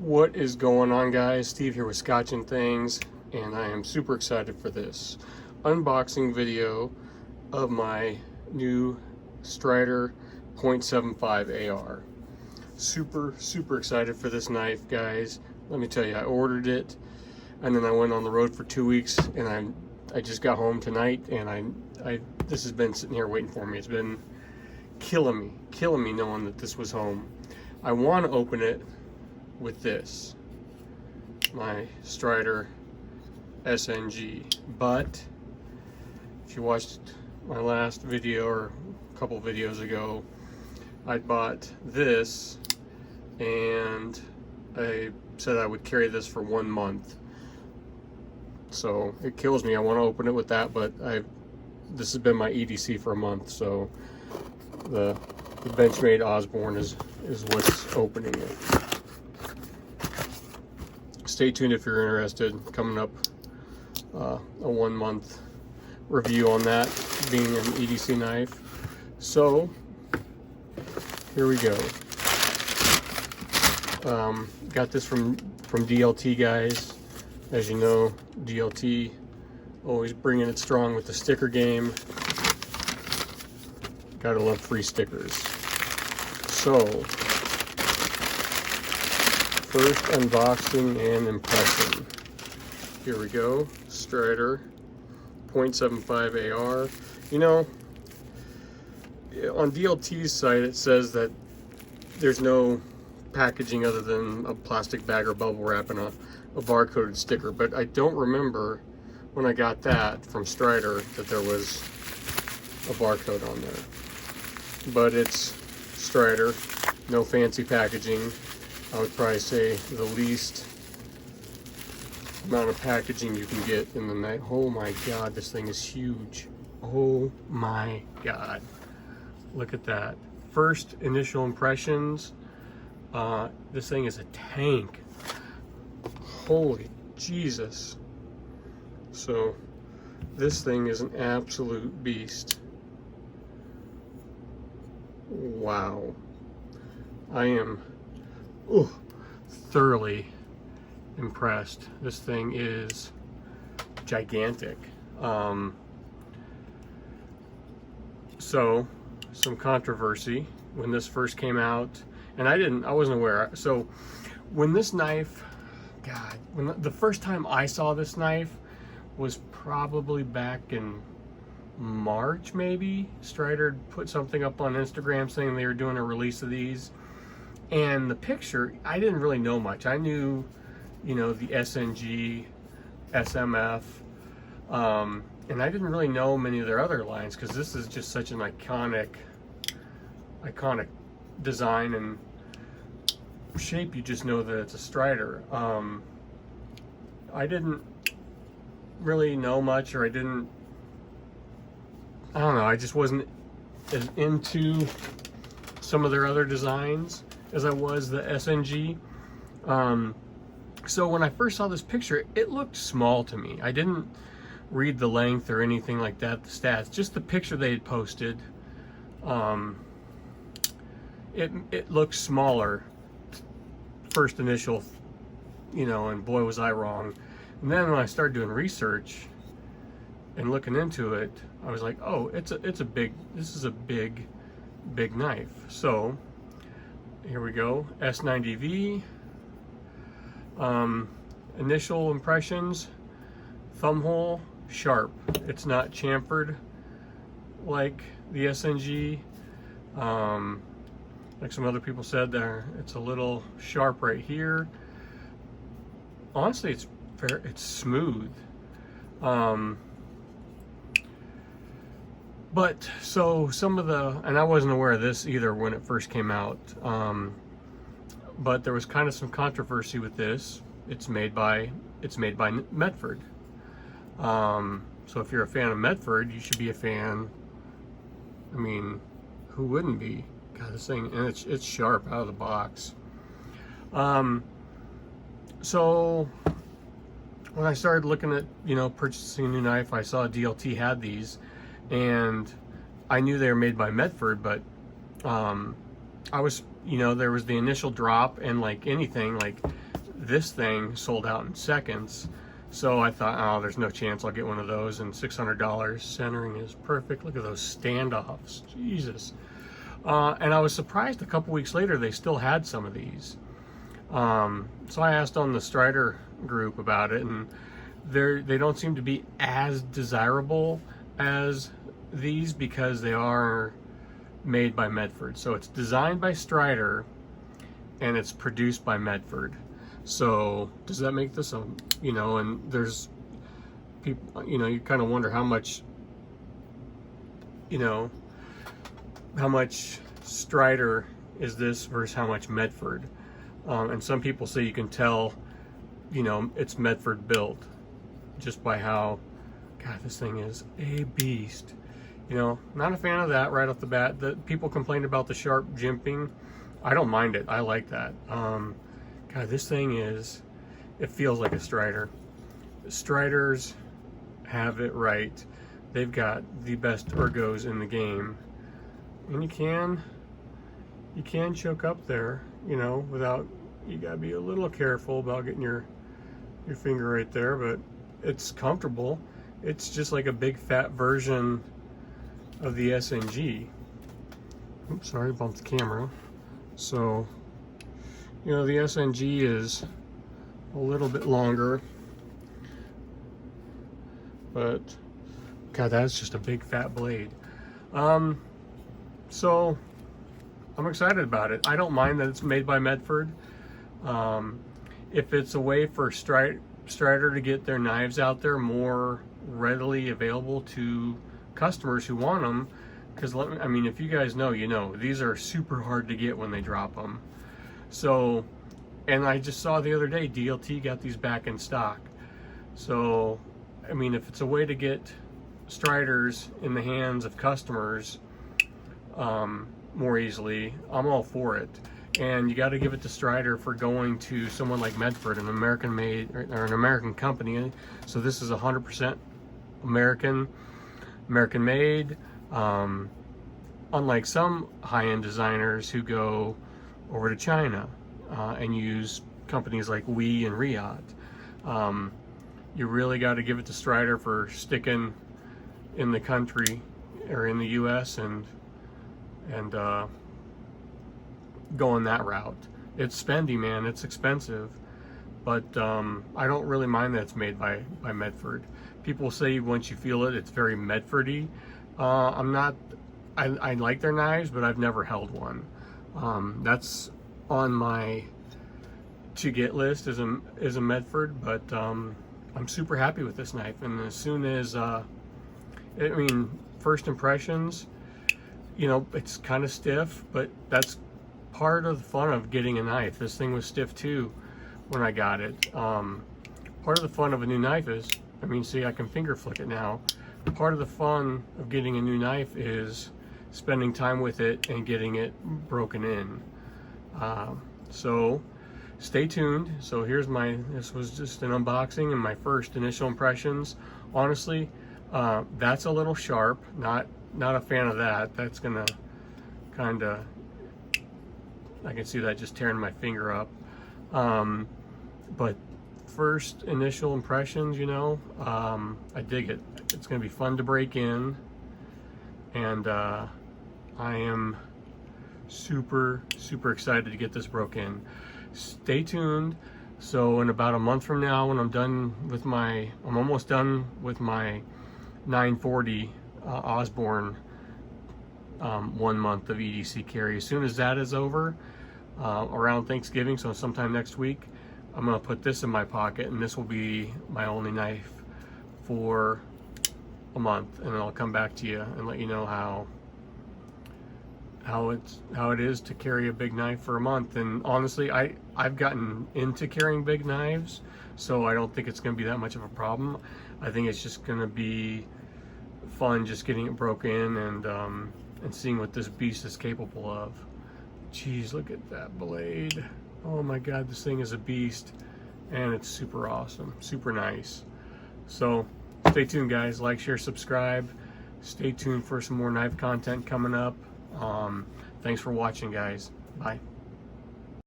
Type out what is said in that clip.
What is going on, guys? Steve here with Scotch and Things, and I am super excited for this unboxing video of my new Strider .75 AR. Super excited for this knife, guys. Let me tell you, I ordered it and then I went on the road for 2 weeks, and I just got home tonight, and this has been sitting here waiting for me. It's been killing me knowing that this was home. I want to open it with this, my Strider SNG, but if you watched my last video or a couple videos ago, I bought this and I said I would carry this for 1 month. So it kills me. I want to open it with that, but this has been my EDC for a month, so the Benchmade Osborne is what's opening it. Stay tuned if you're interested. Coming up a 1 month review on that, being an EDC knife. So here we go. Got this from DLT, guys. As you know, DLT always bringing it strong with the sticker game. Gotta love free stickers. So first unboxing and impression. Here we go. Strider .75 AR. You know, on DLT's site it says that there's no packaging other than a plastic bag or bubble wrap and a barcoded sticker, but I don't remember when I got that from Strider that there was a barcode on there. But it's Strider, no fancy packaging. I would probably say the least amount of packaging you can get in the night. Oh my God, this thing is huge. Oh my God. Look at that. First initial impressions, this thing is a tank. Holy Jesus. So this thing is an absolute beast. Wow. I am thoroughly impressed. This thing is gigantic. So some controversy when this first came out, and I wasn't aware. So when this knife, God, when the first time I saw this knife was probably back in March, maybe. Strider put something up on Instagram saying they were doing a release of these, and the picture, I didn't really know much. I knew, you know, the SNG, SMF, and I didn't really know many of their other lines, because this is just such an iconic design and shape. You just know that it's a Strider. I didn't really know much, or I don't know, I just wasn't as into some of their other designs as I was the SNG. So when I first saw this picture, it looked small to me. I didn't read the length or anything like that, the stats, just the picture they had posted. It looked smaller, first initial, you know, and boy was I wrong. And then when I started doing research and looking into it, I was like, oh, this is a big knife. So here we go, S90V. Initial impressions, thumb hole sharp. It's not chamfered like the SNG. Like some other people said, there it's a little sharp right here. Honestly, it's smooth. But so some of and I wasn't aware of this either when it first came out, but there was kind of some controversy with this. It's made by Medford. So if you're a fan of Medford, you should be a fan. I mean, who wouldn't be? God, this thing, and it's sharp out of the box. So when I started looking at, you know, purchasing a new knife, I saw DLT had these, and I knew they were made by Medford, but I was, you know, there was the initial drop, and like anything, like this thing sold out in seconds. So I thought, oh, there's no chance I'll get one of those. And $600. Centering is perfect. Look at those standoffs. Jesus. And I was surprised a couple weeks later they still had some of these. So I asked on the Strider group about it, and they don't seem to be as desirable as these because they are made by Medford. So it's designed by Strider and it's produced by Medford. So does that make this a, you know, and there's people, you know, you kind of wonder how much, you know, how much Strider is this versus how much Medford. And some people say you can tell, you know, it's Medford built just by how, God, this thing is a beast. You know, not a fan of that right off the bat. The people complain about the sharp jimping. I don't mind it. I like that. God, this thing is, it feels like a Strider. Striders have it right. They've got the best ergos in the game. And you can choke up there, you know, without, you gotta be a little careful about getting your finger right there, but it's comfortable. It's just like a big fat version of the SNG. Oops, sorry, bumped the camera. So, you know, the SNG is a little bit longer, but God, that's just a big fat blade. So I'm excited about it. I don't mind that it's made by Medford. If it's a way for Strider to get their knives out there more readily available to customers who want them, because I mean, if you guys know, you know, these are super hard to get when they drop them. So, and I just saw the other day DLT got these back in stock. So, I mean, if it's a way to get Striders in the hands of customers more easily, I'm all for it. And you got to give it to Strider for going to someone like Medford, an American made or an American company. So this is 100% American made. Unlike some high-end designers who go over to China and use companies like Wee and Riyadh. You really got to give it to Strider for sticking in the country or in the US and going that route. It's spendy, man. It's expensive, but I don't really mind that it's made by Medford. People say once you feel it, it's very Medfordy. I like their knives, but I've never held one. That's on my to get list is a Medford, but I'm super happy with this knife. And as soon as I mean, first impressions, you know, it's kind of stiff, but that's part of the fun of getting a knife. This thing was stiff too when I got it. Part of the fun of a new knife is, I mean, see, I can finger flick it now. Part of the fun of getting a new knife is spending time with it and getting it broken in. So stay tuned. So here's this was just an unboxing and my first initial impressions. Honestly, that's a little sharp. Not a fan of that. That's gonna kind of, I can see that just tearing my finger up. But first initial impressions, you know, I dig it. It's gonna be fun to break in, and I am super excited to get this broken. Stay tuned. So in about a month from now, when I'm almost done with my 940 Osborne 1 month of EDC carry. As soon as that is over, around Thanksgiving, so sometime next week, I'm gonna put this in my pocket, and this will be my only knife for a month, and I'll come back to you and let you know how it is to carry a big knife for a month. And honestly, I've gotten into carrying big knives, so I don't think it's gonna be that much of a problem. I think it's just gonna be fun just getting it broken and seeing what this beast is capable of. Jeez, look at that blade. Oh my God, this thing is a beast, and it's super awesome, super nice. So stay tuned, guys. Like, share, subscribe. Stay tuned for some more knife content coming up. Thanks for watching, guys. Bye.